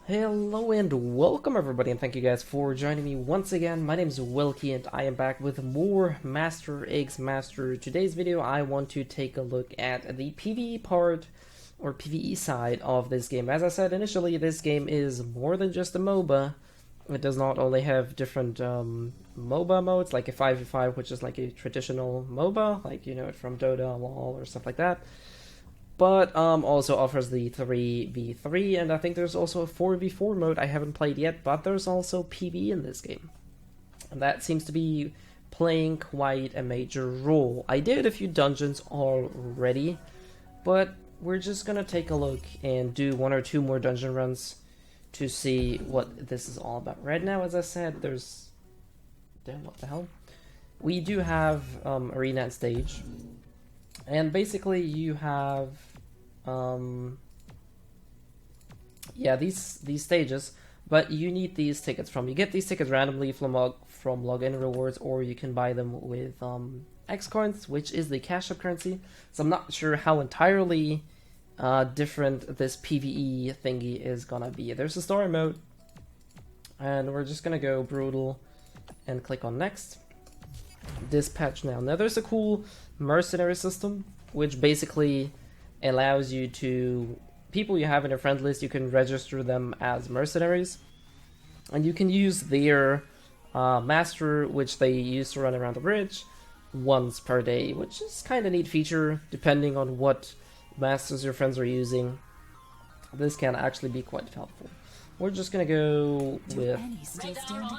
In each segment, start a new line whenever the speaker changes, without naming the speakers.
Hello and welcome everybody, and thank you guys for joining me once again. My name is Wilky and I am back with more Master Eggs Master. Today's video I want to take a look at the PvE part or PvE side of this game. As I said initially, this game is more than just a MOBA. It does not only have different MOBA modes like a 5v5, which is like a traditional MOBA, like you know it from Dota, LoL, or stuff like that, but also offers the 3v3, and I think there's also a 4v4 mode I haven't played yet, but there's also PvE in this game. And that seems to be playing quite a major role. I did a few dungeons already, but we're just gonna take a look and do one or two more dungeon runs to see what this is all about. Right now, as I said, there's... Damn, what the hell? We do have arena and stage. And basically you have, these stages, but you need these tickets from. You get these tickets randomly from login rewards, or you can buy them with X coins, which is the cash up currency. So I'm not sure how entirely different this PvE thingy is gonna be. There's a story mode, and we're just gonna go brutal and click on next. Dispatch now. Now there's a cool Mercenary system, which basically allows you to, people you have in your friend list, you can register them as mercenaries, and you can use their master, which they use to run around the bridge, once per day, which is kind of neat feature. Depending on what masters your friends are using, this can actually be quite helpful. We're just gonna go with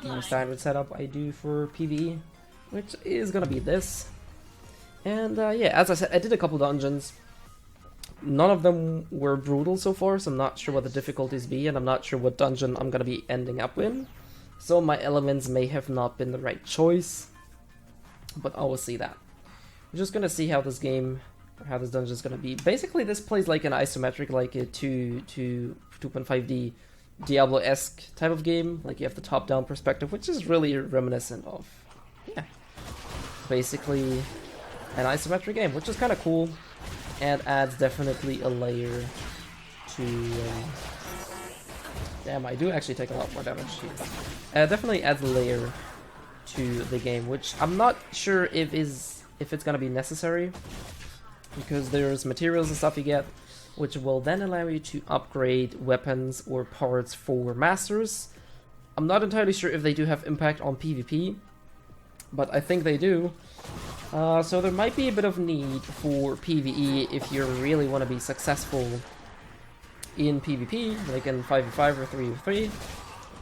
the standard setup I do for PvE, which is gonna be this. And yeah, as I said, I did a couple dungeons. None of them were brutal so far, so I'm not sure what the difficulties be, and I'm not sure what dungeon I'm gonna be ending up in. So my elements may have not been the right choice, but I will see that. I'm just gonna see how this game, or how this dungeon is gonna be. Basically, this plays like an isometric, like a 2.5D Diablo-esque type of game. Like you have the top-down perspective, which is really reminiscent of, yeah, basically an isometric game, which is kind of cool, and adds definitely a layer to... damn, I do actually take a lot more damage here. Definitely adds a layer to the game, which I'm not sure if it's gonna be necessary, because there's materials and stuff you get, which will then allow you to upgrade weapons or parts for masters. I'm not entirely sure if they do have impact on PvP, but I think they do. So there might be a bit of need for PvE if you really want to be successful in PvP, like in 5v5 or 3v3,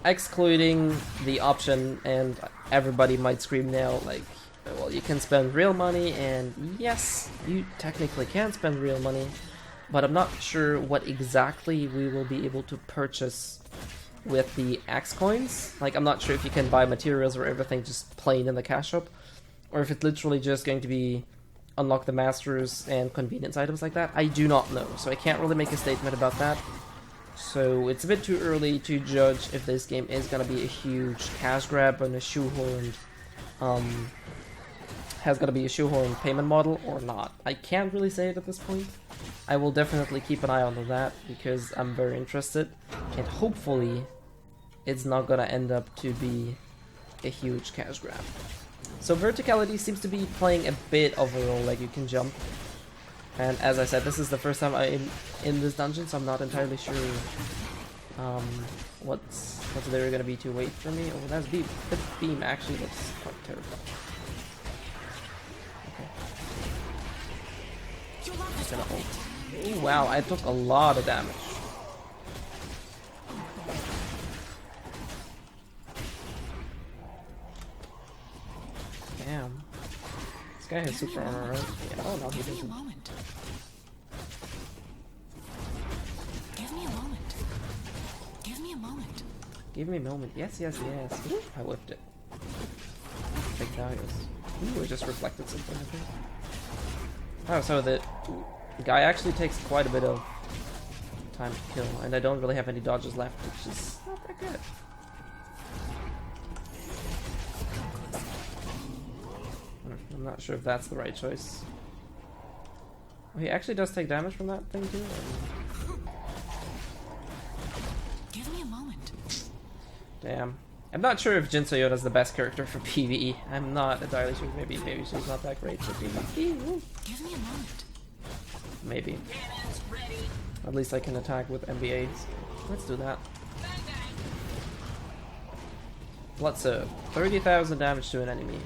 excluding the option, and everybody might scream now, like, well, you can spend real money, and yes, you technically can spend real money, but I'm not sure what exactly we will be able to purchase with the X coins. Like, I'm not sure if you can buy materials or everything just plain in the cash shop, or if it's literally just going to be unlock the masters and convenience items like that. I do not know, so I can't really make a statement about that. So it's a bit too early to judge if this game is going to be a huge cash grab and a shoehorned, has going to be a shoehorned payment model or not. I can't really say it at this point. I will definitely keep an eye on that, because I'm very interested, and hopefully it's not going to end up to be a huge cash grab. So verticality seems to be playing a bit of a role, like you can jump. And as I said, this is the first time I'm in this dungeon, so I'm not entirely sure what's there going to be to wait for me. Oh, that's beam. The beam actually looks quite terrifying. Okay. Just gonna ult. Oh wow, I took a lot of damage. Damn. This guy has super armor, right? Yeah, oh no, he doesn't.
Give me a moment. Give me a moment.
Give me a moment. Yes, yes, yes. Ooh, I whipped it. Big values. Ooh, it just reflected something, I think. Oh, so the guy actually takes quite a bit of time to kill, and I don't really have any dodges left, which is not that good. I'm not sure if that's the right choice. Oh, he actually does take damage from that thing too?
Give me a moment.
Damn. I'm not sure if Jin Soyoda is the best character for PvE. I'm not entirely sure. Maybe she's not that great for PvE. Woo.
Give me a moment.
Maybe. At least I can attack with MBAs. Let's do that. Let's 30,000 damage to an enemy.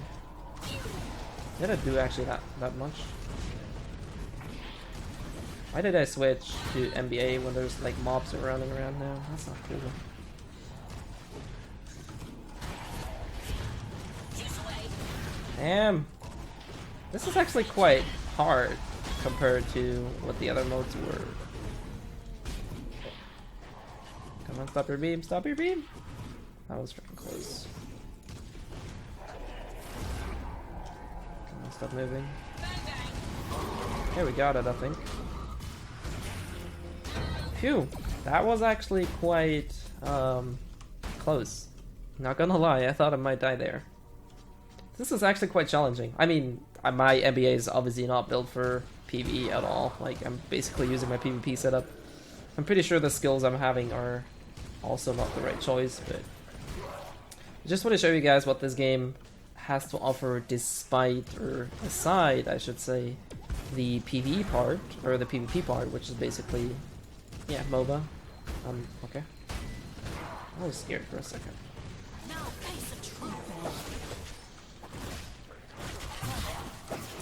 Did it do actually that much? Why did I switch to MBA when there's like mobs running around now? That's not cool. Damn! This is actually quite hard compared to what the other modes were. Come on, stop your beam, stop your beam! That was freaking close. Come on, stop moving. Okay, we got it, I think. Phew! That was actually quite close. Not gonna lie, I thought I might die there. This is actually quite challenging. I mean, my MBA is obviously not built for PvE at all. Like, I'm basically using my PvP setup. I'm pretty sure the skills I'm having are also not the right choice, but I just want to show you guys what this game has to offer despite, or aside, I should say, the PvE part, or the PvP part, which is basically, yeah, MOBA. Okay. I was scared for a second.
Now face the truth.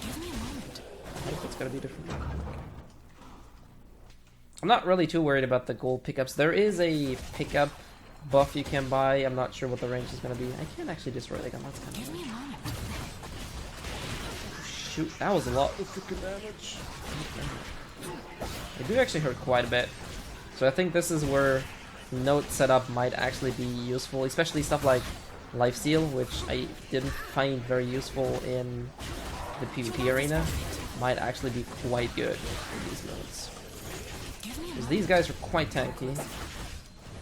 Give me a moment.
I think it's gonna be different. I'm not really too worried about the gold pickups. There is a pickup buff you can buy. I'm not sure what the range is gonna be. I can't actually destroy the gun. That's kind
Give me a moment.
of shoot. That was a lot of freaking damage. They do actually hurt quite a bit. So I think this is where note setup might actually be useful, especially stuff like lifesteal, which I didn't find very useful in the PvP arena. Might actually be quite good in these modes. Because these guys are quite tanky,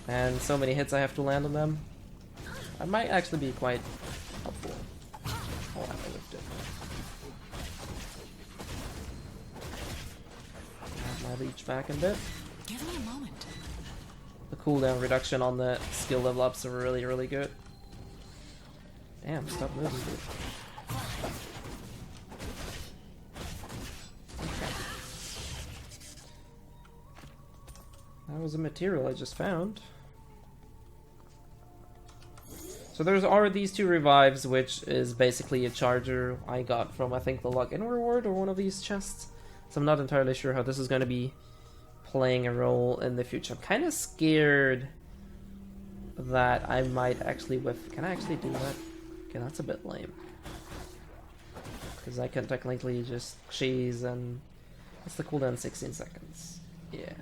and so many hits I have to land on them. I might actually be quite helpful. Oh, I whiffed it. My reach back a bit.
Give me a moment.
The cooldown reduction on the skill level ups are really, really good. Damn, stop moving, dude. Okay. That was a material I just found. So are these two revives, which is basically a charger I got from, I think, the login reward or one of these chests. So I'm not entirely sure how this is going to be playing a role in the future. I'm kind of scared that I might actually whiff. Can I actually do that? Okay, that's a bit lame. Because I can technically just cheese and... What's the cooldown? 16 seconds. Yeah,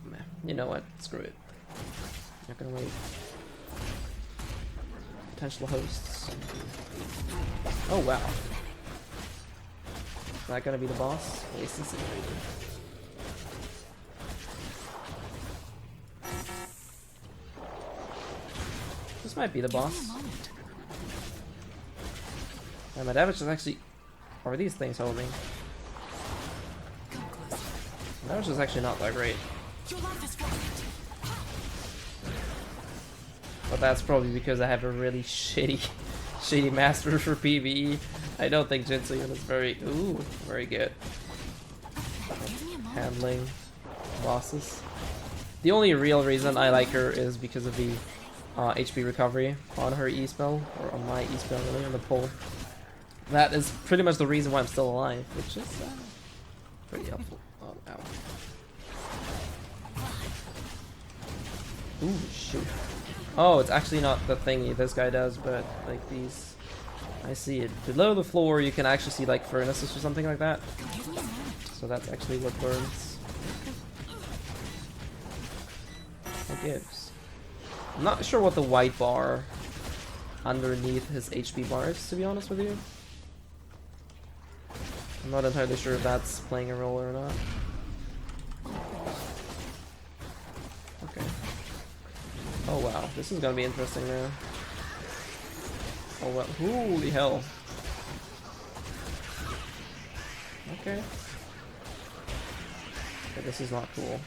meh. You know what? Screw it. Not gonna wait. Potential hosts. Oh wow. Is that gonna be the boss? Waste incinerator. This might be the boss. And my damage is actually... What are these things holding? My damage is actually not that great. But that's probably because I have a really shitty master for PvE. I don't think Jin Soyoda is very good at handling bosses. The only real reason I like her is because of the HP recovery on her E spell, or on my E spell really, on the pull. That is pretty much the reason why I'm still alive, which is pretty helpful. Oh, ow. Ooh, shoot. Oh, it's actually not the thingy this guy does, but like these... I see it. Below the floor you can actually see like furnaces or something like that. So that's actually what burns. What gives? I'm not sure what the white bar underneath his HP bar is, to be honest with you. I'm not entirely sure if that's playing a role or not. Okay. Oh wow, this is gonna be interesting now. Oh well, holy hell. Okay. Okay, this is not cool.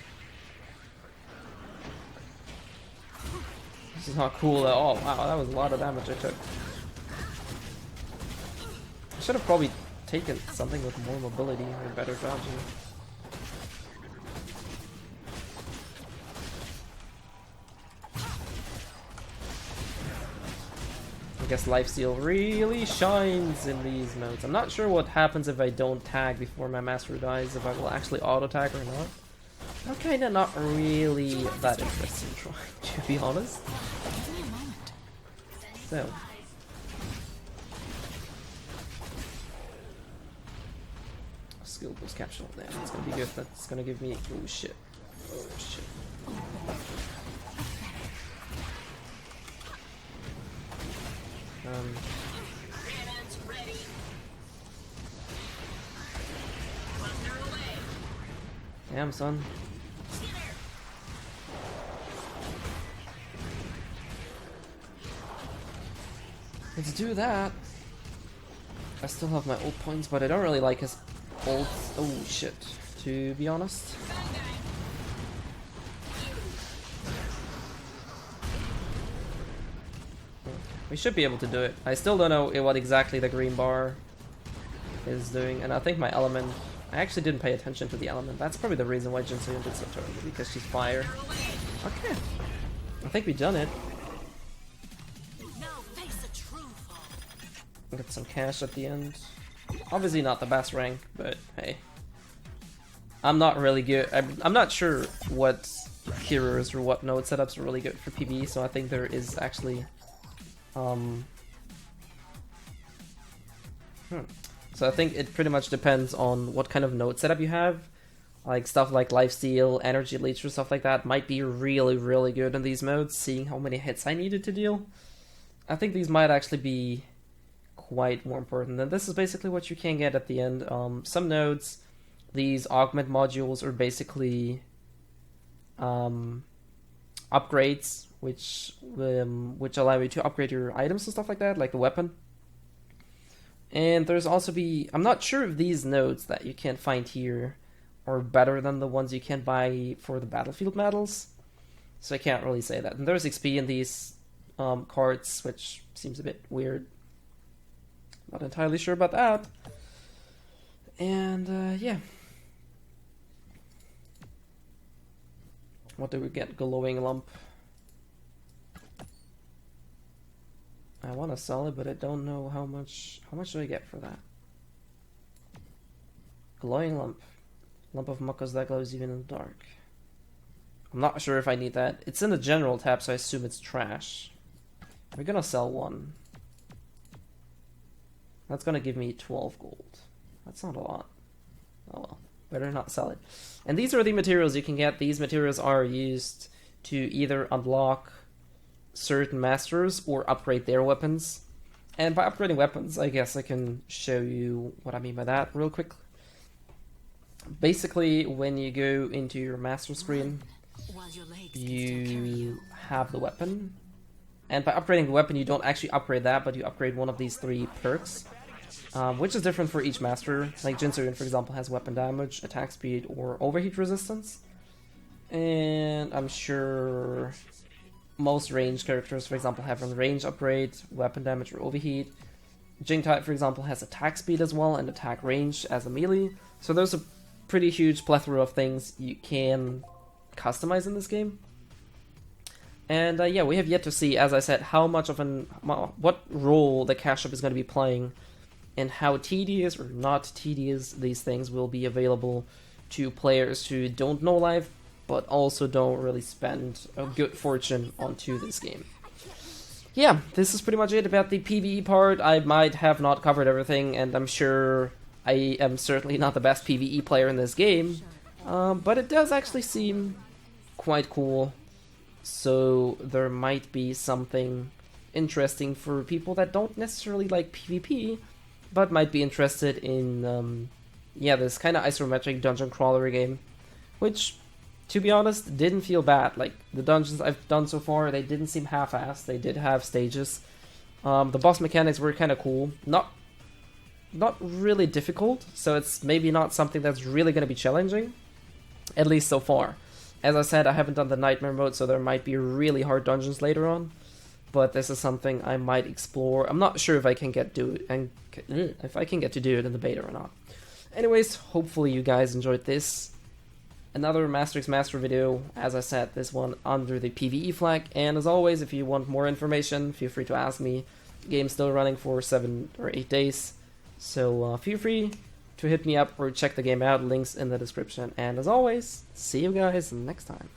Which is not cool at all. Wow, that was a lot of damage I took. I should have probably taken something with more mobility or better dodging. I guess Lifesteal really shines in these modes. I'm not sure what happens if I don't tag before my master dies, if I will actually auto-tag or not. I'm kinda not really that interested in trying, to be honest.
Give me a moment.
So. Skill boost capsule. Yeah, that's gonna be good. That's gonna give me. Oh shit. Oh shit. Damn, son. Let's do that. I still have my old points, but I don't really like his old. Oh shit. To be honest. We should be able to do it. I still don't know what exactly the green bar is doing, and I think my element. I actually didn't pay attention to the element. That's probably the reason why Jinsoon did so terribly, because she's fire. Okay. I think we've done it. Get some cash at the end. Obviously not the best rank, but hey. I'm not really good. I'm not sure what heroes or what node setups are really good for PvE, so I think there is actually So I think it pretty much depends on what kind of node setup you have. Like stuff like Lifesteal, Energy Leech or stuff like that might be really, really good in these modes, seeing how many hits I needed to deal. I think these might actually be quite more important. And this is basically what you can get at the end. Some nodes, these augment modules are basically upgrades, which allow you to upgrade your items and stuff like that, like the weapon. And there's also I'm not sure if these nodes that you can find here are better than the ones you can buy for the battlefield medals, so I can't really say that. And there's XP in these cards, which seems a bit weird. Not entirely sure about that. And yeah. What do we get? Glowing lump. I want to sell it, but I don't know how much. How much do I get for that? Glowing lump. Lump of mucus that glows even in the dark. I'm not sure if I need that. It's in the general tab, so I assume it's trash. We're gonna sell one. That's gonna give me 12 gold. That's not a lot. Oh well, better not sell it. And these are the materials you can get. These materials are used to either unlock certain masters or upgrade their weapons. And by upgrading weapons, I guess I can show you what I mean by that real quick. Basically, when you go into your master screen, you have the weapon. And by upgrading the weapon, you don't actually upgrade that, but you upgrade one of these 3 perks. Which is different for each master. Like Jinsoon, for example, has weapon damage, attack speed, or overheat resistance. And I'm sure most range characters, for example, have a range upgrade, weapon damage, or overheat. Jing-type, for example, has attack speed as well, and attack range as a melee. So there's a pretty huge plethora of things you can customize in this game. And yeah, we have yet to see, as I said, how much of what role the cash shop is going to be playing, and how tedious or not tedious these things will be available to players who don't know live, but also don't really spend a good fortune onto this game. Yeah, this is pretty much it about the PvE part. I might have not covered everything, and I'm sure I am certainly not the best PvE player in this game, but it does actually seem quite cool. So there might be something interesting for people that don't necessarily like PvP, but might be interested in, yeah, this kind of isometric dungeon crawler game, which, to be honest, didn't feel bad. Like, the dungeons I've done so far, they didn't seem half-assed. They did have stages. The boss mechanics were kind of cool. Not really difficult, so it's maybe not something that's really going to be challenging, at least so far. As I said, I haven't done the nightmare mode, so there might be really hard dungeons later on. but this is something I might explore. I'm not sure if I can get to do it in the beta or not. Anyways, hopefully you guys enjoyed this. Another Master X Master video, as I said, this one under the PvE flag, and as always, if you want more information, feel free to ask me. The game's still running for 7 or 8 days, so feel free to hit me up or check the game out, links in the description, and as always, see you guys next time.